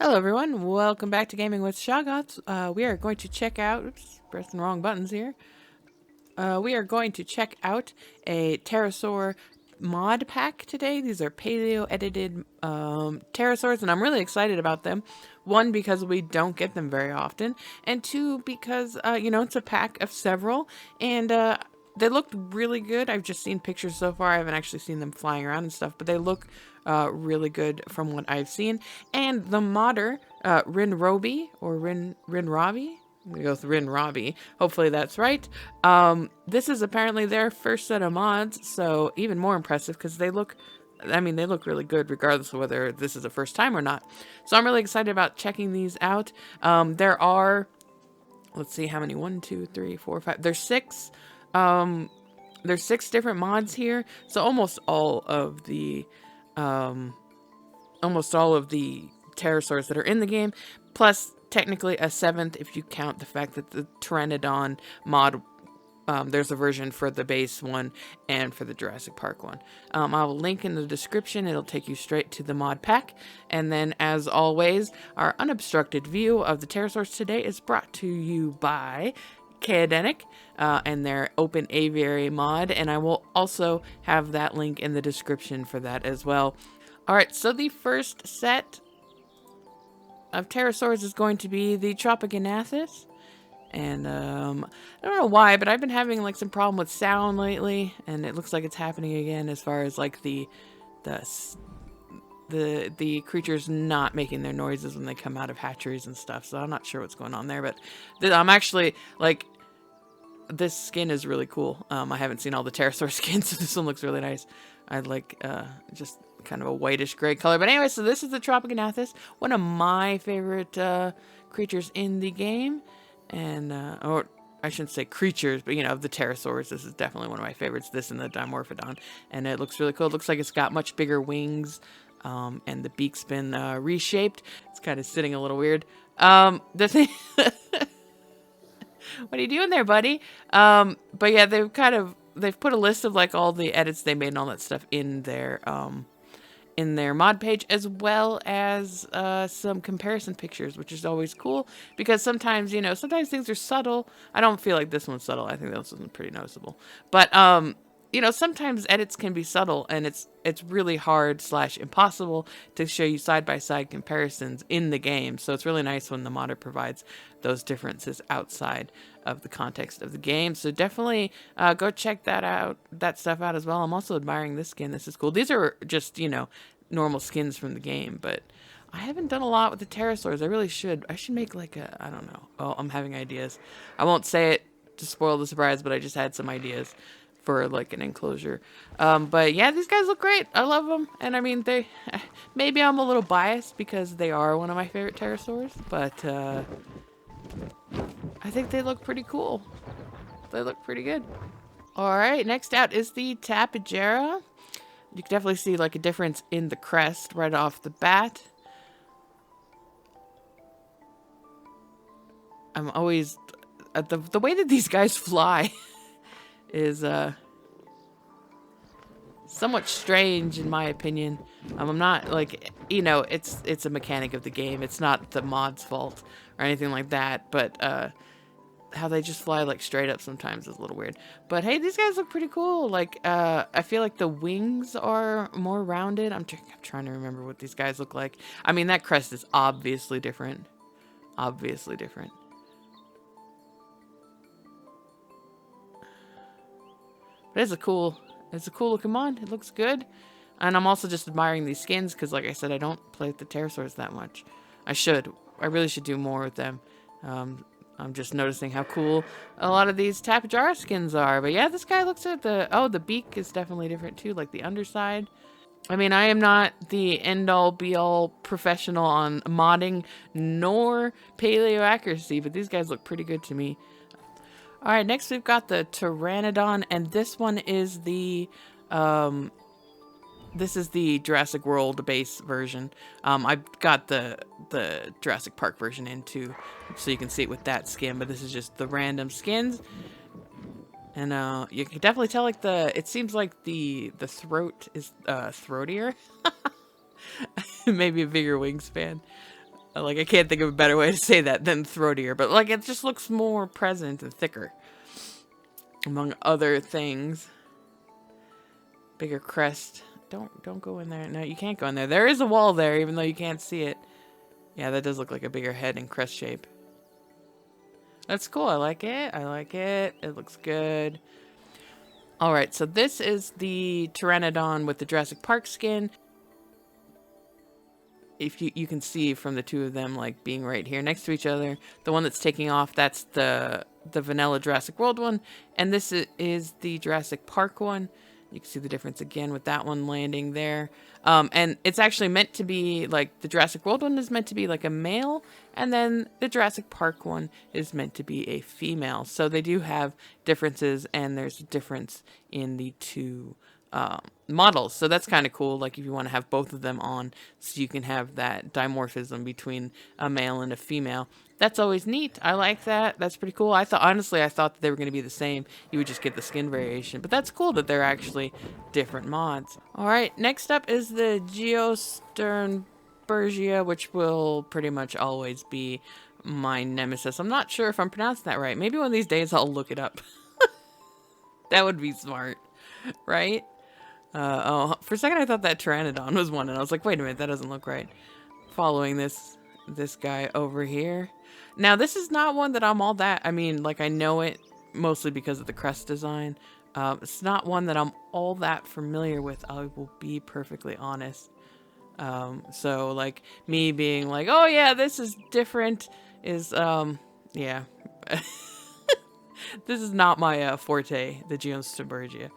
Hello everyone, welcome back to Gaming with Shoggoths. We are going to check out, oops, pressing the wrong buttons here. We are going to check out a Pterosaur mod pack today. These are paleo edited pterosaurs, and I'm really excited about them. One, because we don't get them very often, and two, because it's a pack of several, and they look really good. I've just seen pictures so far. I haven't actually seen them flying around and stuff, but they look really good from what I've seen. And the modder, Rinrobi or Rinrobi. I'm gonna go with Rinrobi. Hopefully that's right. This is apparently their first set of mods, so even more impressive because they look really good regardless of whether this is the first time or not. So I'm really excited about checking these out. There are, let's see how many, 1, 2, 3, 4, 5. There's 6. There's 6 different mods here. So almost all of the pterosaurs that are in the game, plus technically a 7th if you count the fact that the Pteranodon mod, there's a version for the base one and for the Jurassic Park one. I'll link in the description. It'll take you straight to the mod pack. And then, as always, our unobstructed view of the pterosaurs today is brought to you by Chaodenic and their open aviary mod, and I will also have that link in the description for that as well. Alright, so the first set of pterosaurs is going to be the Tropicanathis. And I don't know why, but I've been having like some problem with sound lately, and it looks like it's happening again as far as like the creatures not making their noises when they come out of hatcheries and stuff. So I'm not sure what's going on there, but I'm actually like, this skin is really cool. I haven't seen all the pterosaur skins, so this one looks really nice. I like just kind of a whitish gray color. But anyway, so this is the Tropicanathis, one of my favorite creatures in the game. And, or I shouldn't say creatures, but of the pterosaurs, this is definitely one of my favorites. This and the Dimorphodon. And it looks really cool. It looks like it's got much bigger wings. And the beak's been reshaped. It's kind of sitting a little weird. The thing... What are you doing there, buddy? But yeah, they've put a list of like all the edits they made and all that stuff in their mod page, as well as some comparison pictures, which is always cool because sometimes, sometimes things are subtle. I don't feel like this one's subtle. I think this one's pretty noticeable. But sometimes edits can be subtle, and it's really hard / impossible to show you side-by-side comparisons in the game. So it's really nice when the modder provides those differences outside of the context of the game. So definitely go check that stuff out as well. I'm also admiring this skin. This is cool. These are just, normal skins from the game, but I haven't done a lot with the pterosaurs. I really should. I should make like I don't know. Oh, I'm having ideas. I won't say it to spoil the surprise, but I just had some ideas for like an enclosure. But yeah, these guys look great. I love them. And I mean, maybe I'm a little biased because they are one of my favorite pterosaurs, but I think they look pretty cool. They look pretty good. All right, next out is the Tapejara. You can definitely see like a difference in the crest right off the bat. I'm always the way that these guys fly is somewhat strange in my opinion. I'm not like, it's a mechanic of the game. It's not the mod's fault or anything like that, but how they just fly like straight up sometimes is a little weird. But hey, these guys look pretty cool. Like I feel like the wings are more rounded. I'm trying to remember what these guys look like. I mean, that crest is obviously different. Obviously different. But it's a cool looking mod. It looks good. And I'm also just admiring these skins because, like I said, I don't play with the pterosaurs that much. I should. I really should do more with them. I'm just noticing how cool a lot of these Tapajara skins are. But yeah, this guy looks at the beak is definitely different too, like the underside. I mean, I am not the end-all be-all professional on modding nor paleo accuracy, but these guys look pretty good to me. All right, next we've got the Pteranodon, and this one is the Jurassic World base version. I've got the Jurassic Park version in too, so you can see it with that skin, but this is just the random skins. And you can definitely tell like it seems like the throat is throatier. Maybe a bigger wingspan. Like, I can't think of a better way to say that than throat ear, but like, it just looks more present and thicker, among other things. Bigger crest. Don't go in there. No, you can't go in there. There is a wall there, even though you can't see it. Yeah, that does look like a bigger head and crest shape. That's cool. I like it. I like it. It looks good. All right, so this is the Pteranodon with the Jurassic Park skin. If you can see from the two of them, like, being right here next to each other. The one that's taking off, that's the vanilla Jurassic World one. And this is the Jurassic Park one. You can see the difference again with that one landing there. And it's actually meant to be, like, the Jurassic World one is meant to be like a male, and then the Jurassic Park one is meant to be a female. So they do have differences, and there's a difference in the two models. So that's kind of cool, like, if you want to have both of them on, so you can have that dimorphism between a male and a female. That's always neat. I like that. That's pretty cool. Honestly, I thought that they were going to be the same. You would just get the skin variation. But that's cool that they're actually different mods. All right, next up is the Geosternbergia, which will pretty much always be my nemesis. I'm not sure if I'm pronouncing that right. Maybe one of these days I'll look it up. That would be smart, right? Oh, for a second I thought that Pteranodon was one, and I was like, wait a minute, that doesn't look right. Following this guy over here. Now, this is not one that I'm all that, I mean, like, I know it mostly because of the crest design. It's not one that I'm all that familiar with, I will be perfectly honest. So, like, me being like, oh yeah, this is different is, yeah. This is not my forte, the Geosternbergia.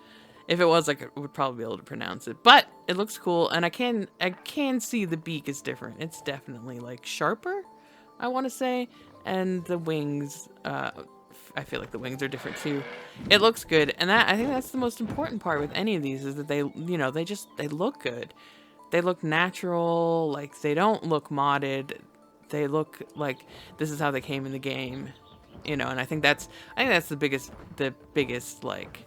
If it was, I would probably be able to pronounce it. But it looks cool, and I can see the beak is different. It's definitely, like, sharper, I want to say. And the wings, I feel like the wings are different too. It looks good, and I think that's the most important part with any of these, is that they, you know, they look good. They look natural, like, they don't look modded. They look like this is how they came in the game, you know. And I think that's the biggest like,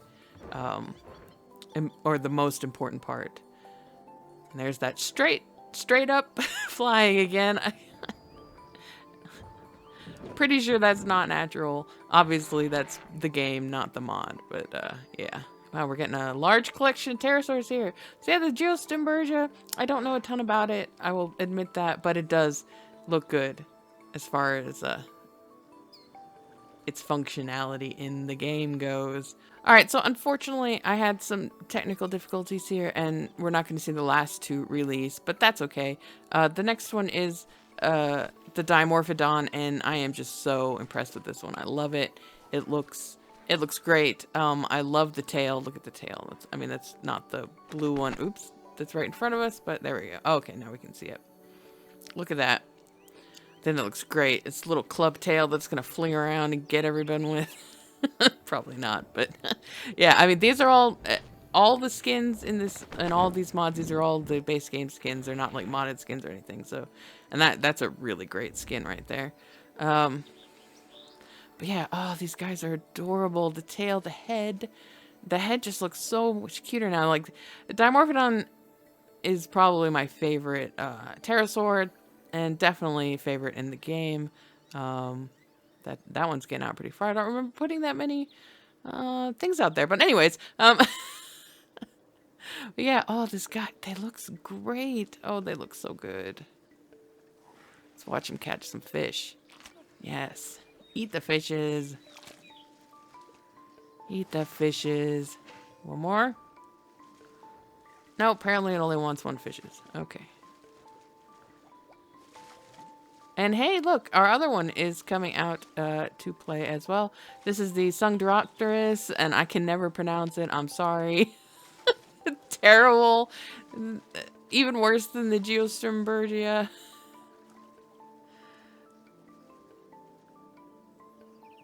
or the most important part. And there's that straight up flying again. Pretty sure that's not natural. Obviously, that's the game, not the mod. But yeah. Wow, we're getting a large collection of pterosaurs here. So yeah, the Geosternbergia, I don't know a ton about it. I will admit that, but it does look good as far as its functionality in the game goes. Alright, so unfortunately I had some technical difficulties here, and we're not going to see the last two release, but that's okay. The next one is the Dimorphodon, and I am just so impressed with this one. I love it. It looks great. I love the tail. Look at the tail. That's not the blue one. Oops, that's right in front of us, but there we go. Okay, now we can see it. Look at that. Then it looks great. It's a little club tail that's going to fling around and get everyone with. Probably not, but yeah, I mean, these are all the skins in this, and all these mods, these are all the base game skins. They're not like modded skins or anything. So, and that's a really great skin right there. But yeah, oh, these guys are adorable. The tail, the head just looks so much cuter now. Like, the Dimorphodon is probably my favorite Pterosaur, and definitely favorite in the game. That one's getting out pretty far. I don't remember putting that many things out there. But anyways, but yeah, oh, this guy, they looks great. Oh, they look so good. Let's watch him catch some fish. Yes. Eat the fishes. Eat the fishes. One more? No, apparently it only wants one fishes. Okay. And hey, look, our other one is coming out to play as well. This is the Dsungaripterus, and I can never pronounce it. I'm sorry. Terrible. Even worse than the Geosternbergia.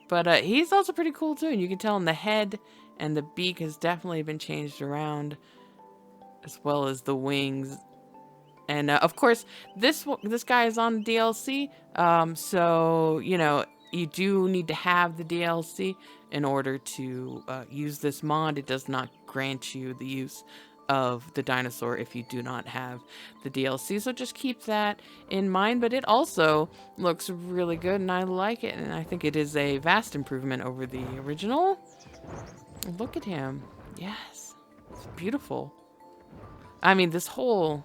But he's also pretty cool too, and you can tell in the head and the beak has definitely been changed around, as well as the wings. And of course, this guy is on DLC, so, you know, you do need to have the DLC in order to use this mod. It does not grant you the use of the dinosaur if you do not have the DLC. So just keep that in mind. But it also looks really good, and I like it. And I think it is a vast improvement over the original. Look at him. Yes. It's beautiful. I mean, this whole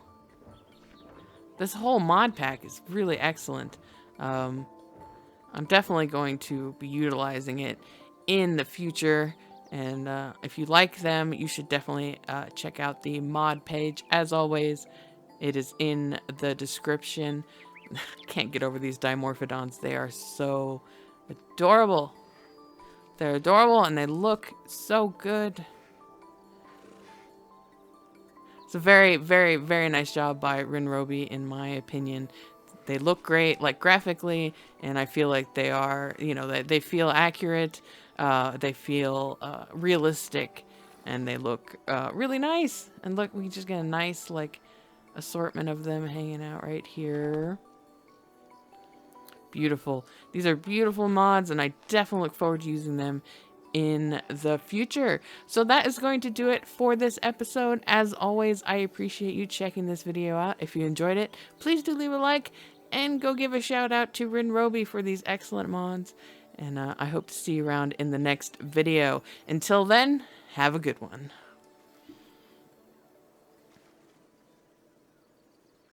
mod pack is really excellent. I'm definitely going to be utilizing it in the future. And if you like them, you should definitely check out the mod page. As always, it is in the description. Can't get over these Dimorphodons. They are so adorable. They're adorable and they look so good. It's a very, very, very nice job by Rinrobi, in my opinion. They look great, like graphically, and I feel like they are, you know, they feel accurate, they feel realistic, and they look really nice. And look, we just get a nice, like, assortment of them hanging out right here. Beautiful. These are beautiful mods, and I definitely look forward to using them in the future. So that is going to do it for this episode. As always, I appreciate you checking this video out. If you enjoyed it, please do leave a like and go give a shout out to Rinrobi for these excellent mods. And I hope to see you around in the next video. Until then, have a good one.